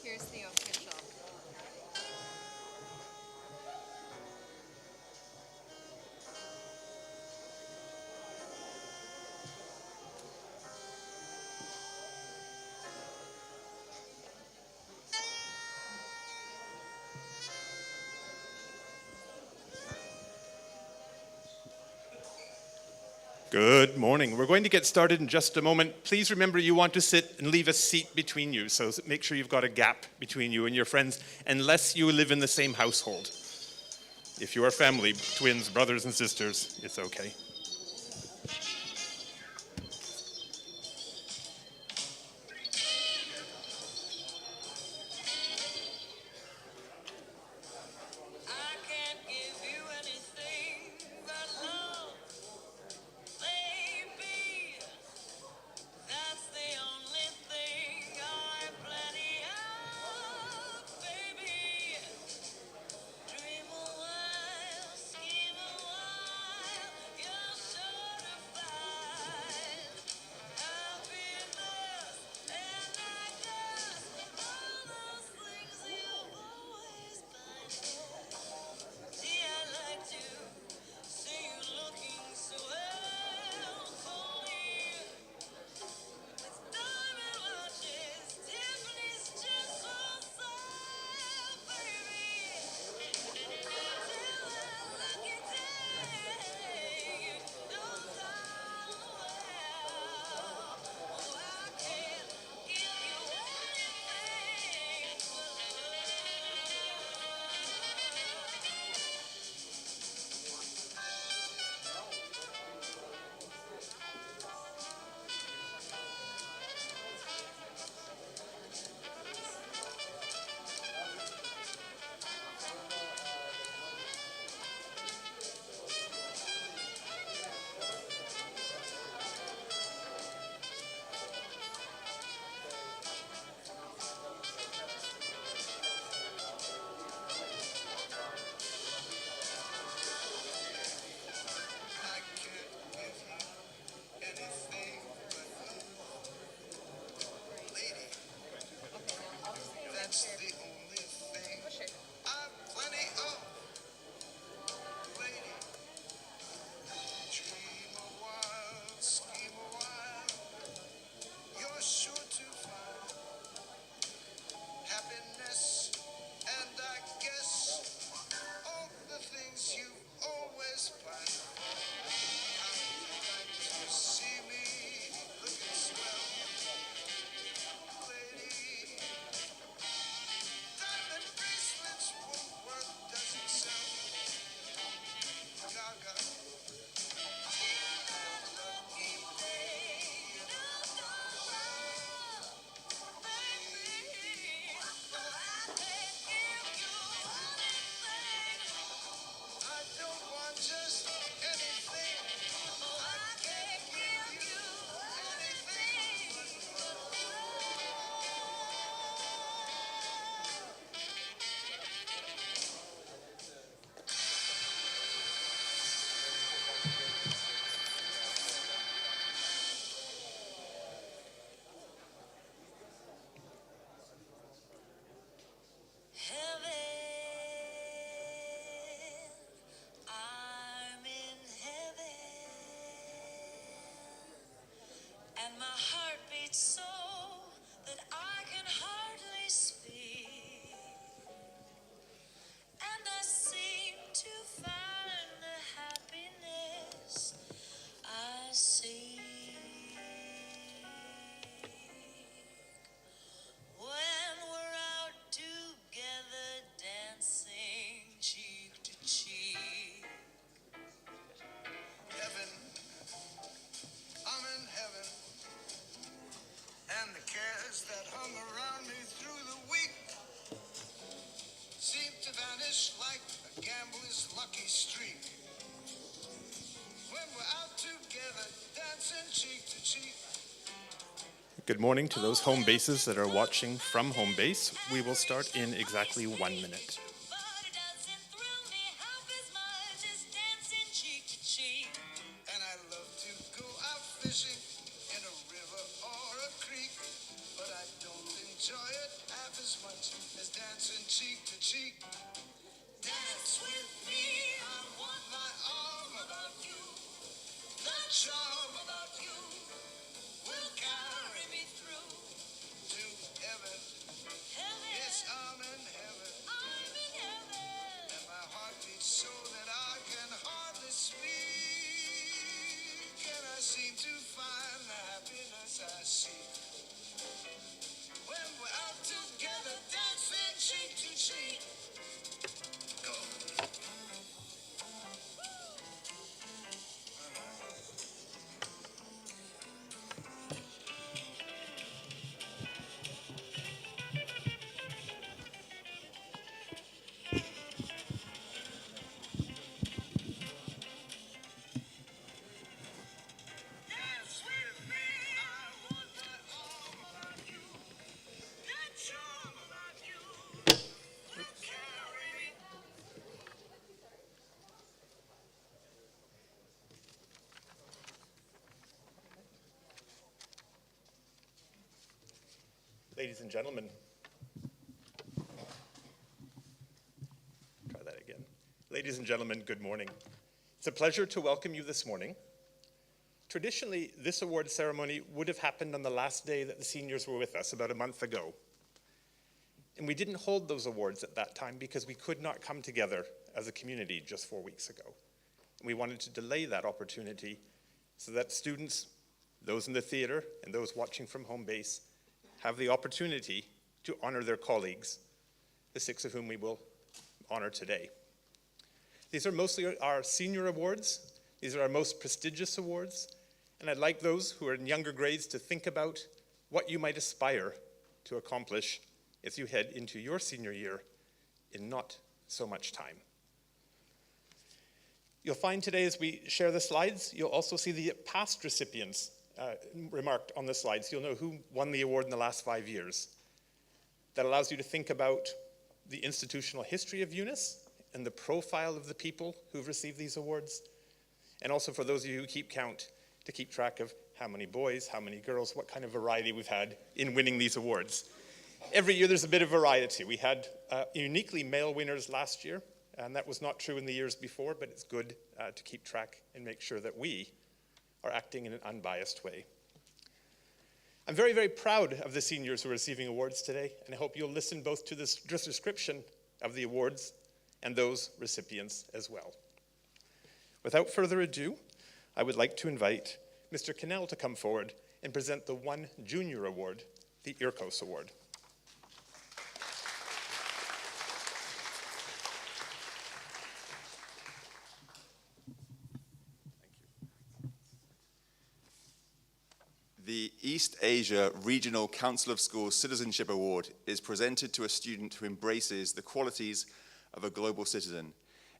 Here's the official. Good morning. We're going to get started in just a moment. Please remember you want to sit and leave a seat between you, so make sure you've got a gap between you and your friends, unless you live in the same household. If you are family, twins, brothers and sisters, it's okay. Dream a while, scheme a while, you're week. When we're out together, dancing cheek to cheek. Good morning to those home bases that are watching from home base. We will start in exactly 1 minute. And I love to go out fishing in a river or a creek, but I don't enjoy it half as much as dancing cheek to cheek. Dance with me, I want my arm about you. The charm about you will carry me through to heaven. Yes, I'm in heaven. And my heart beats so that I can hardly speak. And I seem to find the happiness I seek when we're out together, dancing cheek to cheek. Go. Dance with me, I want my arm about you. That charm about you will carry me. Ladies and gentlemen, try that again. Ladies and gentlemen, good morning. It's a pleasure to welcome you this morning. Traditionally, this award ceremony would have happened on the last day that the seniors were with us, about a month ago. And we didn't hold those awards at that time because we could not come together as a community just 4 weeks ago. And we wanted to delay that opportunity so that students, those in the theater and those watching from home base, have the opportunity to honor their colleagues, the 6 of whom we will honor today. These are mostly our senior awards. These are our most prestigious awards. And I'd like those who are in younger grades to think about what you might aspire to accomplish as you head into your senior year in not so much time. You'll find today as we share the slides, you'll also see the past recipients remarked on the slides. You'll know who won the award in the last 5 years. That allows you to think about the institutional history of UNIS and the profile of the people who've received these awards. And also for those of you who keep count, to keep track of how many boys, how many girls, what kind of variety we've had in winning these awards. Every year there's a bit of variety. We had uniquely male winners last year, and that was not true in the years before, but it's good to keep track and make sure that we are acting in an unbiased way. I'm very, very proud of the seniors who are receiving awards today, and I hope you'll listen both to this description of the awards and those recipients as well. Without further ado, I would like to invite Mr. Cannell to come forward and present the one junior award, the IRCOS Award. The East Asia Regional Council of Schools Citizenship Award is presented to a student who embraces the qualities of a global citizen,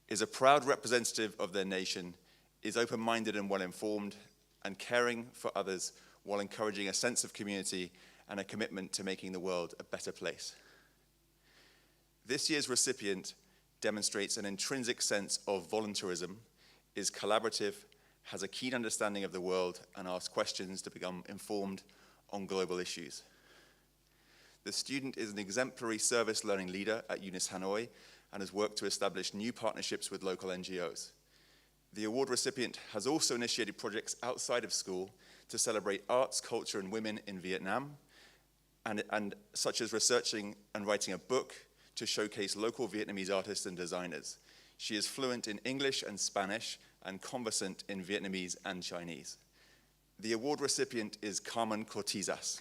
is a proud representative of their nation, is open-minded and well-informed, and caring for others while encouraging a sense of community and a commitment to making the world a better place. This year's recipient demonstrates an intrinsic sense of volunteerism, is collaborative, has a keen understanding of the world, and asks questions to become informed on global issues. The student is an exemplary service learning leader at UNIS Hanoi and has worked to establish new partnerships with local NGOs. The award recipient has also initiated projects outside of school to celebrate arts, culture, and women in Vietnam, and such as researching and writing a book to showcase local Vietnamese artists and designers. She is fluent in English and Spanish and conversant in Vietnamese and Chinese. The award recipient is Carmen Cortizas.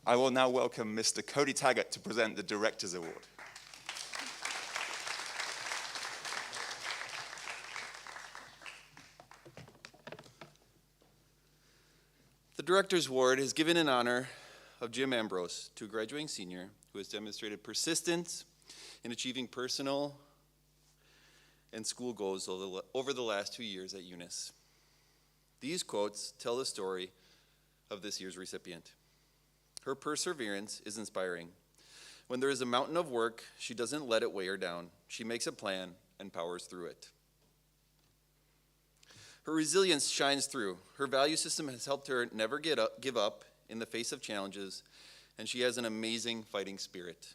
I will now welcome Mr. Cody Taggart to present the Director's Award. The Director's Award is given in honor of Jim Ambrose, to a graduating senior who has demonstrated persistence in achieving personal and school goals over the last 2 years at UNIS. These quotes tell the story of this year's recipient. Her perseverance is inspiring. When there is a mountain of work, she doesn't let it weigh her down. She makes a plan and powers through it. Her resilience shines through. Her value system has helped her never give up in the face of challenges, and she has an amazing fighting spirit.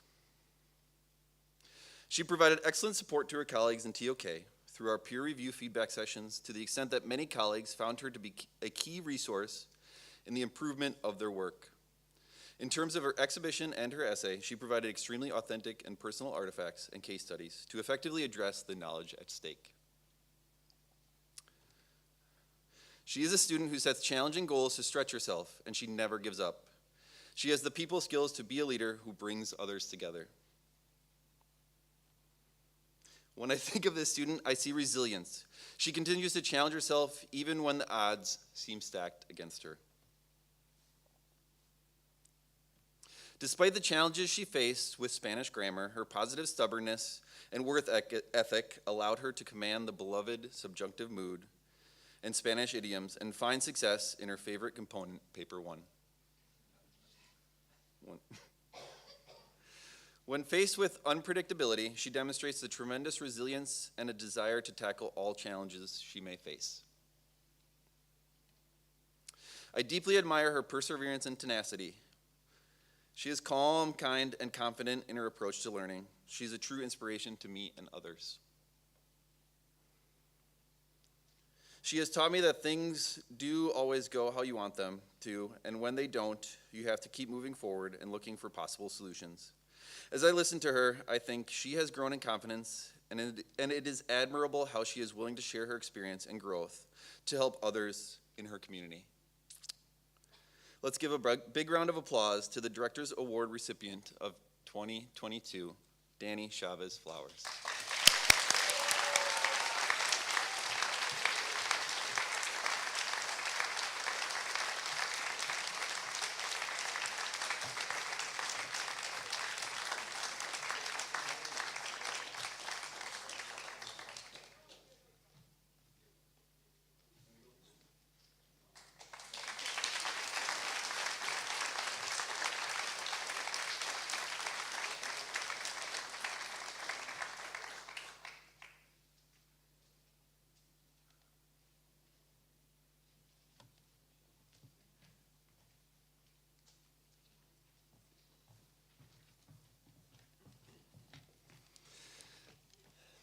She provided excellent support to her colleagues in TOK through our peer review feedback sessions, to the extent that many colleagues found her to be a key resource in the improvement of their work. In terms of her exhibition and her essay, she provided extremely authentic and personal artifacts and case studies to effectively address the knowledge at stake. She is a student who sets challenging goals to stretch herself, and she never gives up. She has the people skills to be a leader who brings others together. When I think of this student, I see resilience. She continues to challenge herself even when the odds seem stacked against her. Despite the challenges she faced with Spanish grammar, her positive stubbornness and work ethic allowed her to command the beloved subjunctive mood and Spanish idioms and find success in her favorite component, paper one. When faced with unpredictability, she demonstrates the tremendous resilience and a desire to tackle all challenges she may face. I deeply admire her perseverance and tenacity. She is calm, kind, and confident in her approach to learning. She's a true inspiration to me and others. She has taught me that things do always go how you want them to, and when they don't, you have to keep moving forward and looking for possible solutions. As I listen to her, I think she has grown in confidence, and it is admirable how she is willing to share her experience and growth to help others in her community. Let's give a big round of applause to the Director's Award recipient of 2022, Danny Chavez Flowers.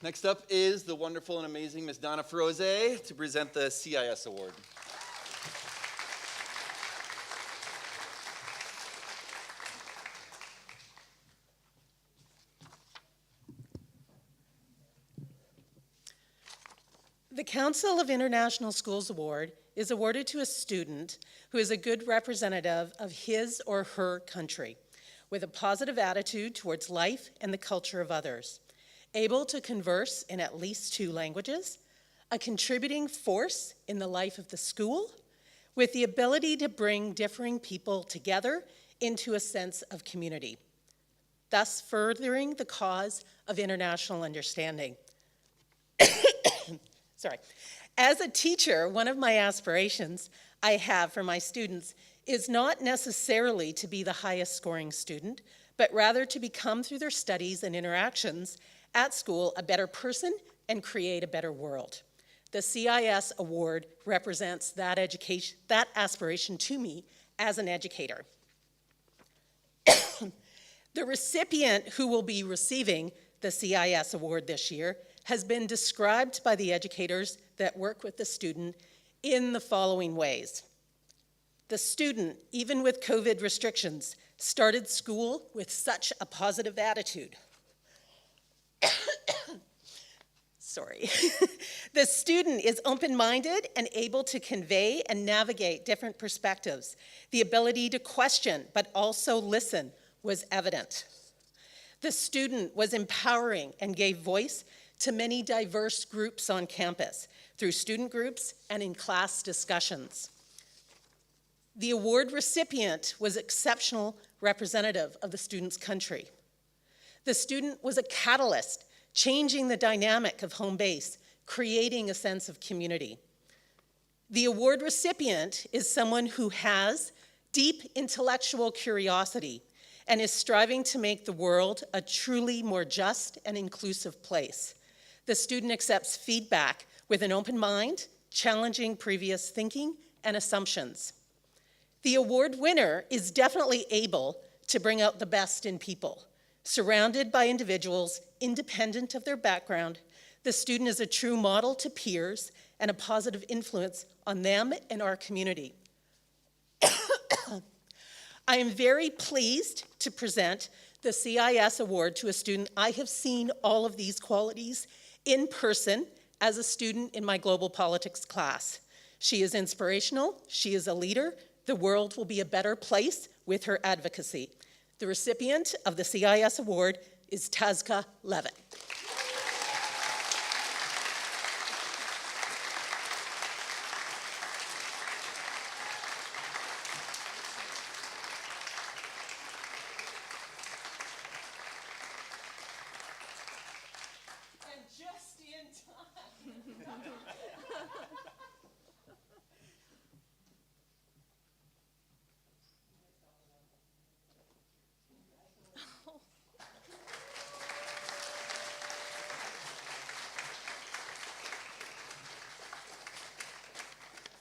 Next up is the wonderful and amazing Ms. Donna Froze to present the CIS Award. The Council of International Schools Award is awarded to a student who is a good representative of his or her country, with a positive attitude towards life and the culture of others, able to converse in at least 2 languages, a contributing force in the life of the school, with the ability to bring differing people together into a sense of community, thus furthering the cause of international understanding. Sorry. As a teacher, one of my aspirations I have for my students is not necessarily to be the highest scoring student, but rather to become, through their studies and interactions at school, a better person and create a better world. The CIS Award represents that aspiration to me as an educator. The recipient who will be receiving the CIS Award this year has been described by the educators that work with the student in the following ways. The student, even with COVID restrictions, started school with such a positive attitude. sorry. The student is open-minded and able to convey and navigate different perspectives. The ability to question, but also listen, was evident. The student was empowering and gave voice to many diverse groups on campus through student groups and in class discussions. The award recipient was exceptional representative of the student's country. The student was a catalyst, changing the dynamic of home base, creating a sense of community. The award recipient is someone who has deep intellectual curiosity and is striving to make the world a truly more just and inclusive place. The student accepts feedback with an open mind, challenging previous thinking and assumptions. The award winner is definitely able to bring out the best in people. Surrounded by individuals independent of their background, the student is a true model to peers and a positive influence on them and our community. I am very pleased to present the CIS Award to a student. I have seen all of these qualities in person as a student in my global politics class. She is inspirational, she is a leader. The world will be a better place with her advocacy. The recipient of the CIS Award is Tazka Levitt. And just in time.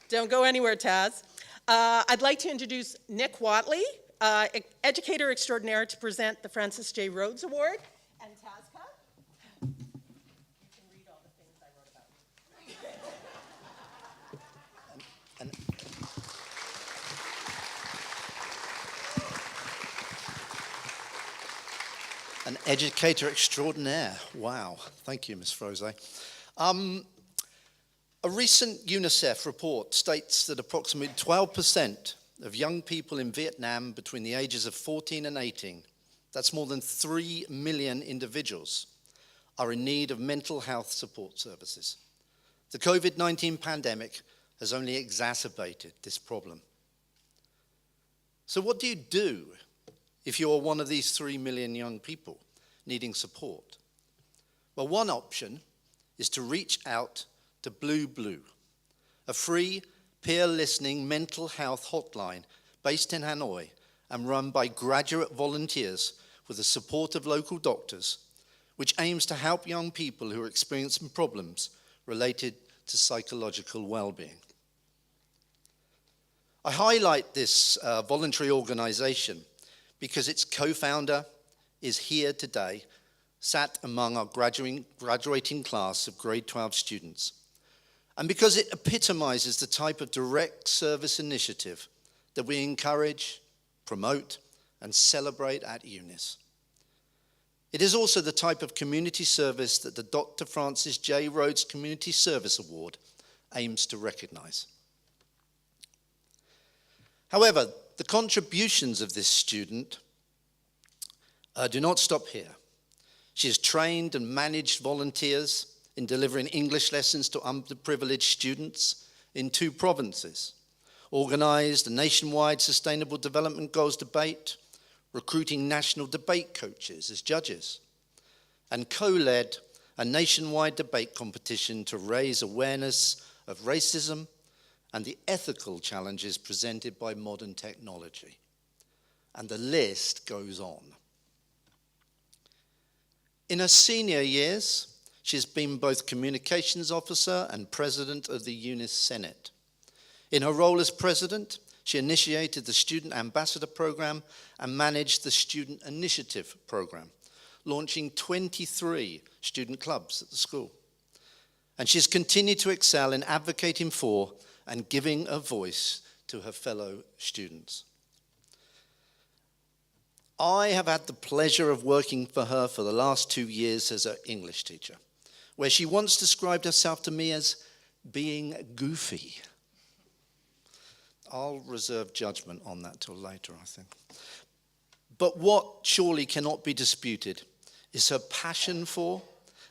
Don't go anywhere, Taz. I'd like to introduce Nick Watley, educator extraordinaire, to present the Francis J. Rhodes Award. And Tazka, you can read all the things I wrote about. An educator extraordinaire. Wow. Thank you, Ms. Froze. A recent UNICEF report states that approximately 12% of young people in Vietnam between the ages of 14 and 18, that's more than 3 million individuals, are in need of mental health support services. The COVID-19 pandemic has only exacerbated this problem. So what do you do if you're one of these 3 million young people needing support? Well, one option is to reach out to Blue Blue, a free peer-listening mental health hotline based in Hanoi and run by graduate volunteers with the support of local doctors, which aims to help young people who are experiencing problems related to psychological well-being. I highlight this voluntary organization because its co-founder is here today, sat among our graduating class of grade 12 students, and because it epitomizes the type of direct service initiative that we encourage, promote, and celebrate at UNIS. It is also the type of community service that the Dr. Francis J. Rhodes Community Service Award aims to recognize. However, the contributions of this student do not stop here. She has trained and managed volunteers in delivering English lessons to underprivileged students in 2 provinces, organized a nationwide Sustainable Development Goals debate, recruiting national debate coaches as judges, and co-led a nationwide debate competition to raise awareness of racism and the ethical challenges presented by modern technology. And the list goes on. In her senior years, she has been both communications officer and president of the UNIS Senate. In her role as president, she initiated the Student Ambassador Program and managed the Student Initiative Program, launching 23 student clubs at the school. And she has continued to excel in advocating for and giving a voice to her fellow students. I have had the pleasure of working for her for the last 2 years as an English teacher, where she once described herself to me as being goofy. I'll reserve judgment on that till later, I think. But what surely cannot be disputed is her passion for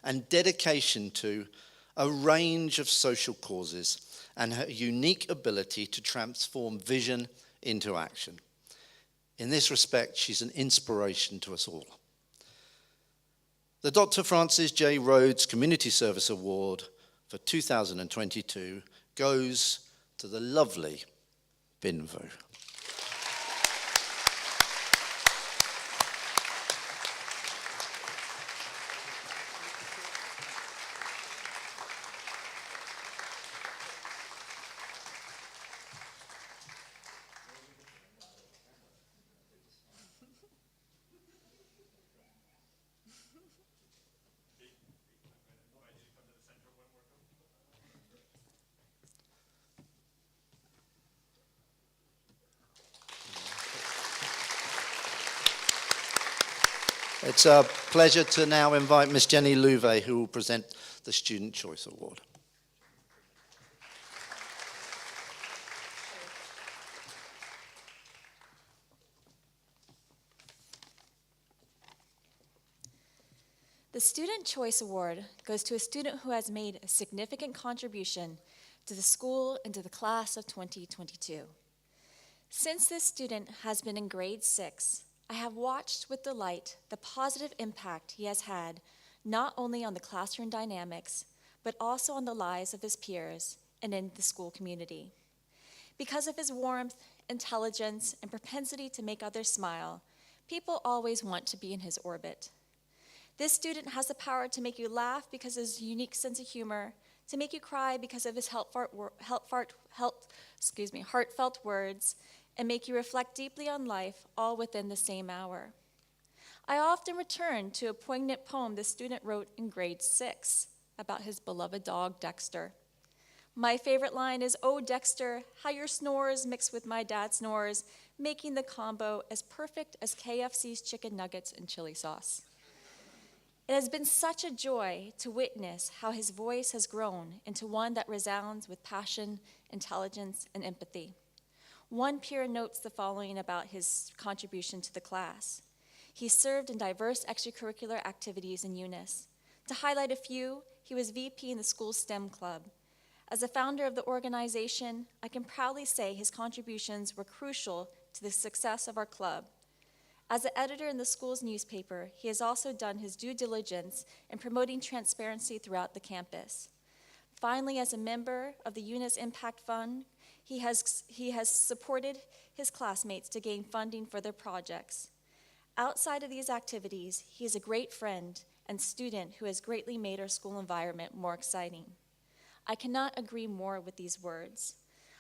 and dedication to a range of social causes and her unique ability to transform vision into action. In this respect, she's an inspiration to us all. The Dr. Francis J. Rhodes Community Service Award for 2022 goes to the lovely Binvu. It's a pleasure to now invite Ms. Jenny Louvet, who will present the Student Choice Award. The Student Choice Award goes to a student who has made a significant contribution to the school and to the class of 2022. Since this student has been in grade 6, I have watched with delight the positive impact he has had not only on the classroom dynamics, but also on the lives of his peers and in the school community. Because of his warmth, intelligence, and propensity to make others smile, people always want to be in his orbit. This student has the power to make you laugh because of his unique sense of humor, to make you cry because of his heartfelt words, and make you reflect deeply on life, all within the same hour. I often return to a poignant poem the student wrote in grade 6 about his beloved dog, Dexter. My favorite line is, "Oh, Dexter, how your snores mix with my dad's snores, making the combo as perfect as KFC's chicken nuggets and chili sauce." It has been such a joy to witness how his voice has grown into one that resounds with passion, intelligence, and empathy. One peer notes the following about his contribution to the class. He served in diverse extracurricular activities in UNIS. To highlight a few, he was VP in the school's STEM club. As a founder of the organization, I can proudly say his contributions were crucial to the success of our club. As an editor in the school's newspaper, he has also done his due diligence in promoting transparency throughout the campus. Finally, as a member of the UNIS Impact Fund, he has supported his classmates to gain funding for their projects. Outside of these activities, he is a great friend and student who has greatly made our school environment more exciting. I cannot agree more with these words.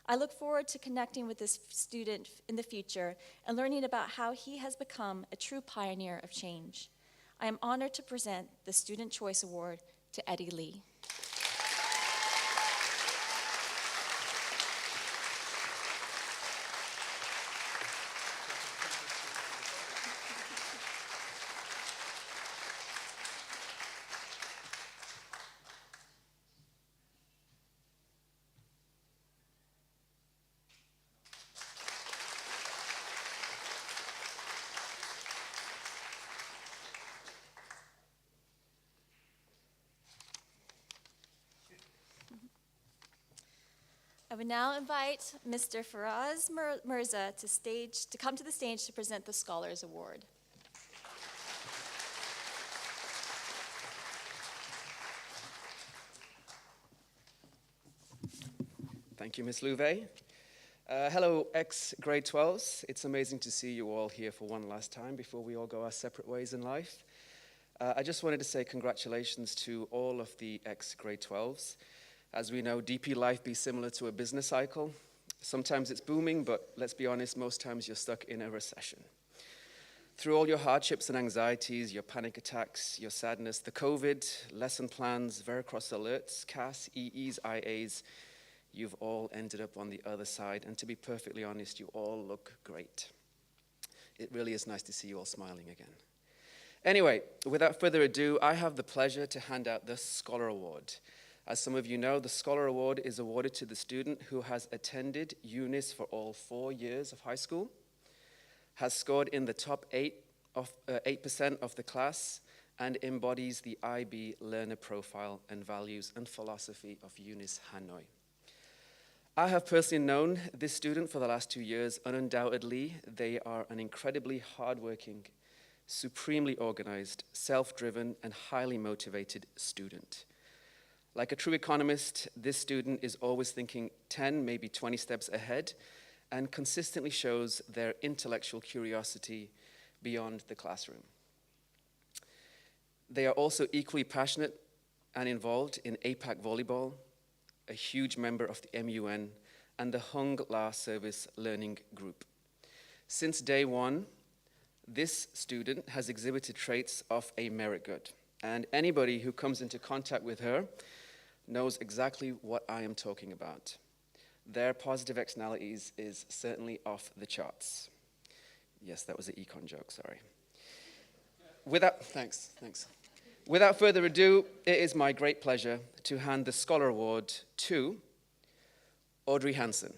I look forward to connecting with this student in the future and learning about how he has become a true pioneer of change. I am honored to present the Student Choice Award to Eddie Lee. I would now invite Mr. Faraz Mirza to come to the stage to present the Scholars Award. Thank you, Ms. Louvet. Hello, ex-grade 12s. It's amazing to see you all here for one last time before we all go our separate ways in life. I just wanted to say congratulations to all of the ex-grade 12s. As we know, DP life be similar to a business cycle. Sometimes it's booming, but let's be honest, most times you're stuck in a recession. Through all your hardships and anxieties, your panic attacks, your sadness, the COVID, lesson plans, Veracross alerts, CAS, EEs, IAs, you've all ended up on the other side. And to be perfectly honest, you all look great. It really is nice to see you all smiling again. Anyway, without further ado, I have the pleasure to hand out the Scholar Award. As some of you know, the Scholar Award is awarded to the student who has attended UNIS for all 4 years of high school, has scored in the top 8% of the class, and embodies the IB learner profile and values and philosophy of UNIS Hanoi. I have personally known this student for the last 2 years, and undoubtedly they are an incredibly hardworking, supremely organized, self-driven, and highly motivated student. Like a true economist, this student is always thinking 10, maybe 20 steps ahead, and consistently shows their intellectual curiosity beyond the classroom. They are also equally passionate and involved in APAC volleyball, a huge member of the MUN, and the Hung La Service Learning Group. Since day one, this student has exhibited traits of a merit good, and anybody who comes into contact with her knows exactly what I am talking about. Their positive externalities is certainly off the charts. Yes, that was an econ joke, sorry. Thanks. Without further ado, it is my great pleasure to hand the Scholar Award to Audrey Hansen.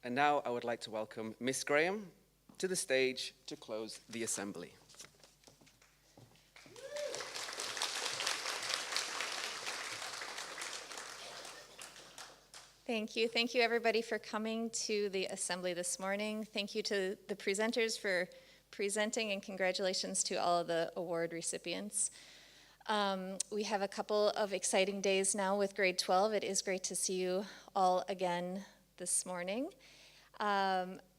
And now I would like to welcome Miss Graham to the stage to close the assembly. Thank you. Thank you, everybody, for coming to the assembly this morning. Thank you to the presenters for presenting, and congratulations to all of the award recipients. We have a couple of exciting days now with grade 12. It is great to see you all again this morning.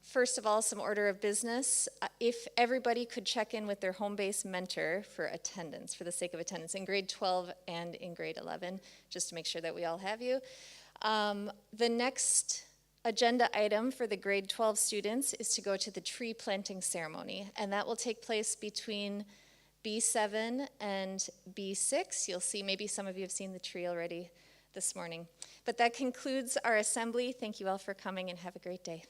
First of all, some order of business. If everybody could check in with their home-based mentor for attendance, for the sake of attendance, in grade 12 and in grade 11, just to make sure that we all have you. The next agenda item for the grade 12 students is to go to the tree planting ceremony, and that will take place between B7 and B6. You'll see, maybe some of you have seen the tree already this morning. But that concludes our assembly. Thank you all for coming, and have a great day.